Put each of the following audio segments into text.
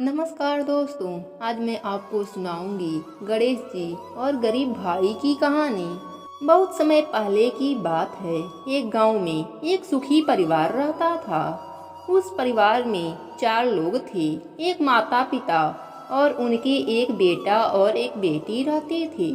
नमस्कार दोस्तों, आज मैं आपको सुनाऊंगी गणेश जी और गरीब भाई की कहानी। बहुत समय पहले की बात है। एक गांव में एक सुखी परिवार रहता था। उस परिवार में 4 लोग थे। एक माता पिता और उनके एक बेटा और एक बेटी रहते थे।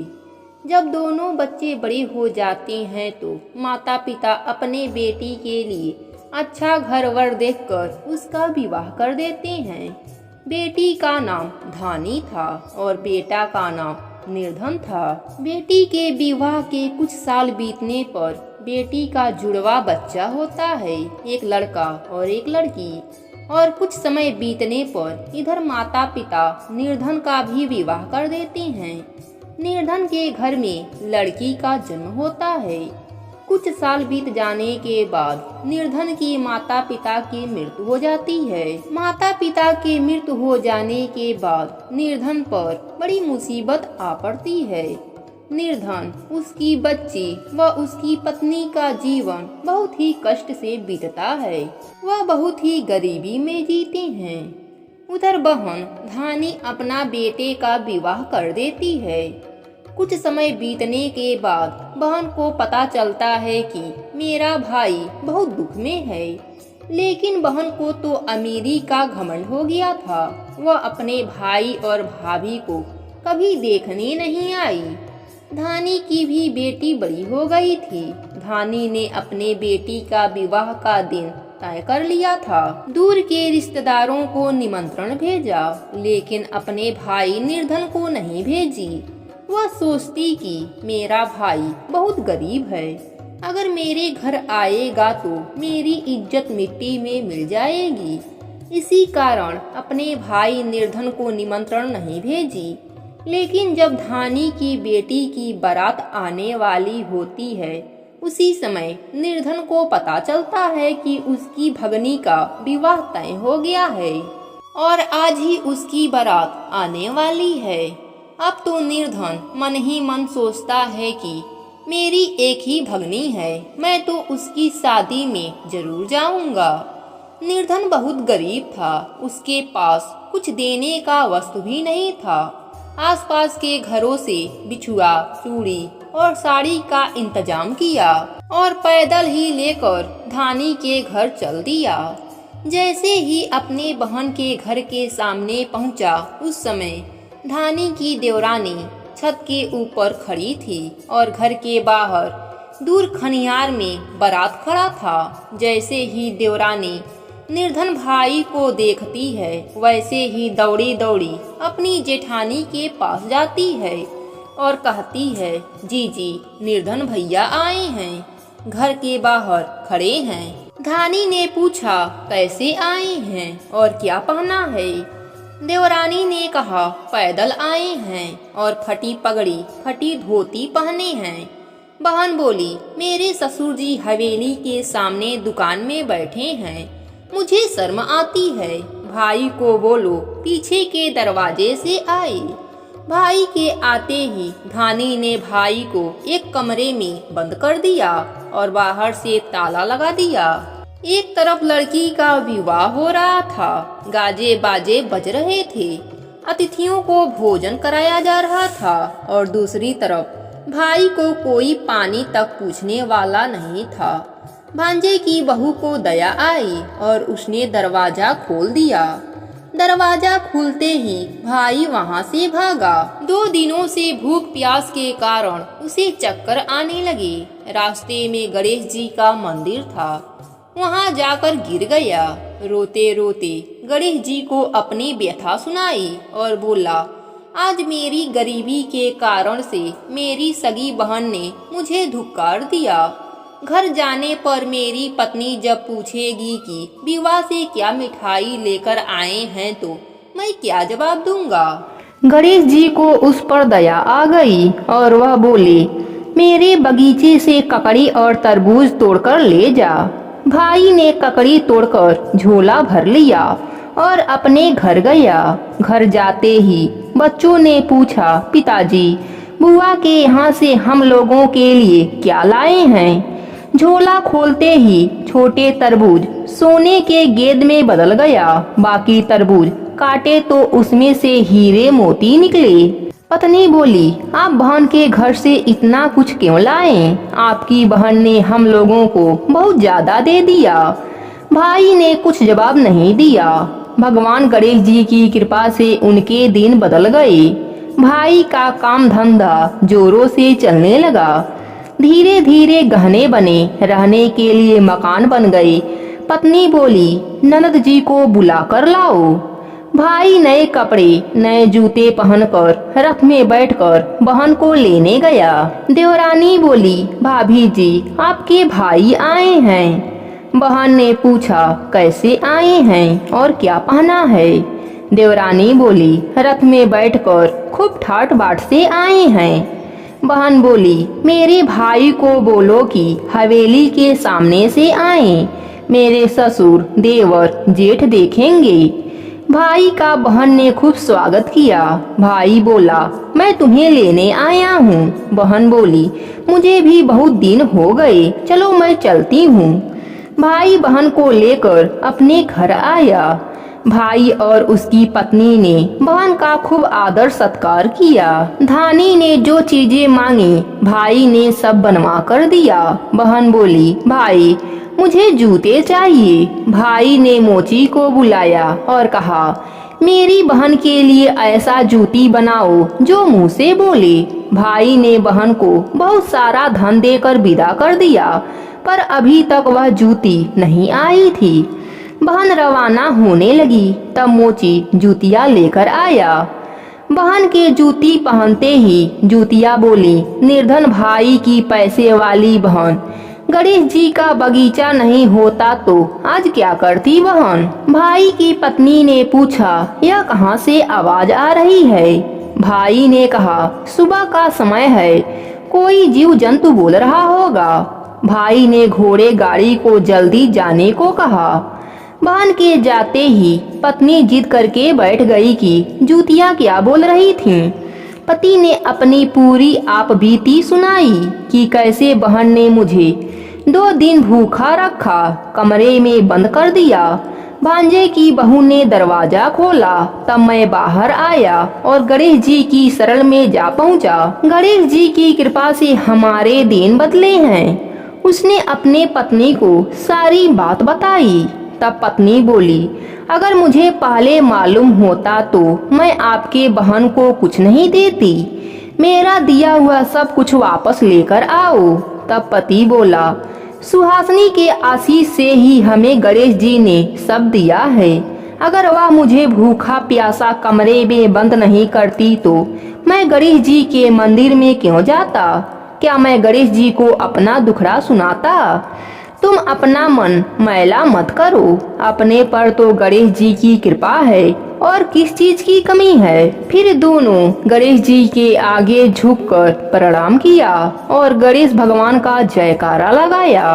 जब दोनों बच्चे बड़े हो जाते हैं तो माता पिता अपने बेटी के लिए अच्छा घर वर देखकर उसका विवाह कर देते हैं। बेटी का नाम धानी था और बेटा का नाम निर्धन था। बेटी के विवाह के कुछ साल बीतने पर बेटी का जुड़वा बच्चा होता है, एक लड़का और एक लड़की। और कुछ समय बीतने पर इधर माता पिता निर्धन का भी विवाह कर देते हैं। निर्धन के घर में लड़की का जन्म होता है। कुछ साल बीत जाने के बाद निर्धन की माता पिता की मृत्यु हो जाती है। माता पिता की मृत्यु हो जाने के बाद निर्धन पर बड़ी मुसीबत आ पड़ती है। निर्धन, उसकी बच्ची व उसकी पत्नी का जीवन बहुत ही कष्ट से बीतता है। वह बहुत ही गरीबी में जीते हैं। उधर बहन धानी अपना बेटे का विवाह कर देती है। कुछ समय बीतने के बाद बहन को पता चलता है कि मेरा भाई बहुत दुख में है। लेकिन बहन को तो अमीरी का घमंड हो गया था। वह अपने भाई और भाभी को कभी देखने नहीं आई। धानी की भी बेटी बड़ी हो गई थी। धानी ने अपने बेटी का विवाह का दिन तय कर लिया था। दूर के रिश्तेदारों को निमंत्रण भेजा, लेकिन अपने भाई निर्धन को नहीं भेजी। वह सोचती कि मेरा भाई बहुत गरीब है, अगर मेरे घर आएगा तो मेरी इज्जत मिट्टी में मिल जाएगी। इसी कारण अपने भाई निर्धन को निमंत्रण नहीं भेजी। लेकिन जब धानी की बेटी की बारात आने वाली होती है, उसी समय निर्धन को पता चलता है कि उसकी भगनी का विवाह तय हो गया है और आज ही उसकी बारात आने वाली है। अब तो निर्धन मन ही मन सोचता है कि मेरी एक ही भगनी है, मैं तो उसकी शादी में जरूर जाऊंगा। निर्धन बहुत गरीब था। उसके पास कुछ देने का वस्तु भी नहीं था। आसपास के घरों से बिछुआ, चूड़ी और साड़ी का इंतजाम किया और पैदल ही लेकर धानी के घर चल दिया। जैसे ही अपने बहन के घर के सामने पहुंचा, उस समय धानी की देवरानी छत के ऊपर खड़ी थी और घर के बाहर दूर खनियार में बारात खड़ा था। जैसे ही देवरानी निर्धन भाई को देखती है, वैसे ही दौड़ी दौड़ी अपनी जेठानी के पास जाती है और कहती है, जी निर्धन भैया आए हैं, घर के बाहर खड़े हैं। धानी ने पूछा, कैसे आए हैं और क्या पहना है? देवरानी ने कहा, पैदल आए हैं और फटी पगड़ी फटी धोती पहने हैं। बहन बोली, मेरे ससुर जी हवेली के सामने दुकान में बैठे हैं, मुझे शर्म आती है। भाई को बोलो पीछे के दरवाजे से आए। भाई के आते ही धानी ने भाई को एक कमरे में बंद कर दिया और बाहर से ताला लगा दिया। एक तरफ लड़की का विवाह हो रहा था, गाजे बाजे बज रहे थे, अतिथियों को भोजन कराया जा रहा था और दूसरी तरफ भाई को कोई पानी तक पूछने वाला नहीं था। भांजे की बहू को दया आई और उसने दरवाजा खोल दिया। दरवाजा खुलते ही भाई वहां से भागा। 2 दिनों से भूख प्यास के कारण उसे चक्कर आने लगे। रास्ते में गणेश जी का मंदिर था, वहां जाकर गिर गया। रोते रोते गणेश जी को अपनी व्यथा सुनाई और बोला, आज मेरी गरीबी के कारण से मेरी सगी बहन ने मुझे धुक्कार दिया। घर जाने पर मेरी पत्नी जब पूछेगी कि विवाह से क्या मिठाई लेकर आए हैं तो मैं क्या जवाब दूंगा। गणेश जी को उस पर दया आ गई और वह बोले, मेरे बगीचे से ककड़ी और तरबूज तोड़कर ले जा। भाई ने ककड़ी तोड़कर झोला भर लिया और अपने घर गया। घर जाते ही बच्चों ने पूछा, पिताजी बुआ के यहाँ से हम लोगों के लिए क्या लाए हैं? झोला खोलते ही छोटे तरबूज सोने के गेंद में बदल गया, बाकी तरबूज काटे तो उसमें से हीरे मोती निकले। पत्नी बोली, आप बहन के घर से इतना कुछ क्यों लाए? आपकी बहन ने हम लोगों को बहुत ज्यादा दे दिया। भाई ने कुछ जवाब नहीं दिया। भगवान गणेश जी की कृपा से उनके दिन बदल गए। भाई का काम धंधा जोरों से चलने लगा। धीरे धीरे गहने बने, रहने के लिए मकान बन गए। पत्नी बोली, ननद जी को बुला कर लाओ। भाई नए कपड़े नए जूते पहनकर रथ में बैठकर बहन को लेने गया। देवरानी बोली, भाभी जी आपके भाई आए हैं। बहन ने पूछा, कैसे आए हैं और क्या पहना है? देवरानी बोली, रथ में बैठकर खूब ठाट बाट से आए हैं। बहन बोली, मेरे भाई को बोलो कि हवेली के सामने से आए, मेरे ससुर देवर जेठ देखेंगे। भाई का बहन ने खूब स्वागत किया। भाई बोला, मैं तुम्हें लेने आया हूँ। बहन बोली, मुझे भी बहुत दिन हो गए, चलो मैं चलती हूँ। भाई बहन को लेकर अपने घर आया। भाई और उसकी पत्नी ने बहन का खूब आदर सत्कार किया। धानी ने जो चीजें मांगी भाई ने सब बनवा कर दिया। बहन बोली, भाई मुझे जूते चाहिए। भाई ने मोची को बुलाया और कहा, मेरी बहन के लिए ऐसा जूती बनाओ जो मुंह से बोले। भाई ने बहन को बहुत सारा धन देकर विदा कर दिया, पर अभी तक वह जूती नहीं आई थी। बहन रवाना होने लगी, तब मोची जूतियाँ लेकर आया। बहन के जूती पहनते ही जूतिया बोली, निर्धन भाई की पैसे वाली बहन, गणेश जी का बगीचा नहीं होता तो आज क्या करती बहन? भाई की पत्नी ने पूछा, यह कहाँ से आवाज आ रही है? भाई ने कहा, सुबह का समय है, कोई जीव जंतु बोल रहा होगा। भाई ने घोड़े गाड़ी को जल्दी जाने को कहा। बहन के जाते ही पत्नी जिद करके बैठ गई कि जूतियाँ क्या बोल रही थीं। पति ने अपनी पूरी आप बीती सुनाई कि कैसे बहन ने मुझे 2 दिन भूखा रखा, कमरे में बंद कर दिया। भांजे की बहू ने दरवाजा खोला, तब मैं बाहर आया और गणेश जी की शरण में जा पहुंचा। गणेश जी की कृपा से हमारे दिन बदले हैं। उसने अपने पत्नी को सारी बात बताई। तब पत्नी बोली, अगर मुझे पहले मालूम होता तो मैं आपके बहन को कुछ नहीं देती। मेरा दिया हुआ सब कुछ वापस लेकर आओ। तब पति बोला, सुहासिनी के आशीष से ही हमें गणेश जी ने सब दिया है। अगर वह मुझे भूखा प्यासा कमरे में बंद नहीं करती तो मैं गणेश जी के मंदिर में क्यों जाता? क्या मैं गणेश जी को अपना दुखड़ा सुनाता? तुम अपना मन मैला मत करो, अपने पर तो गणेश जी की कृपा है और किस चीज की कमी है। फिर दोनों गणेश जी के आगे झुककर प्रणाम किया और गणेश भगवान का जयकारा लगाया।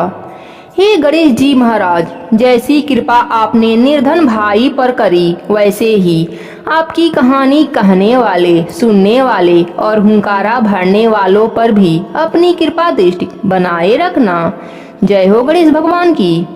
हे गणेश जी महाराज, जैसी कृपा आपने निर्धन भाई पर करी, वैसे ही आपकी कहानी कहने वाले, सुनने वाले और हुंकारा भरने वालों पर भी अपनी कृपा दृष्टि बनाए रखना। जय हो गणेश भगवान की।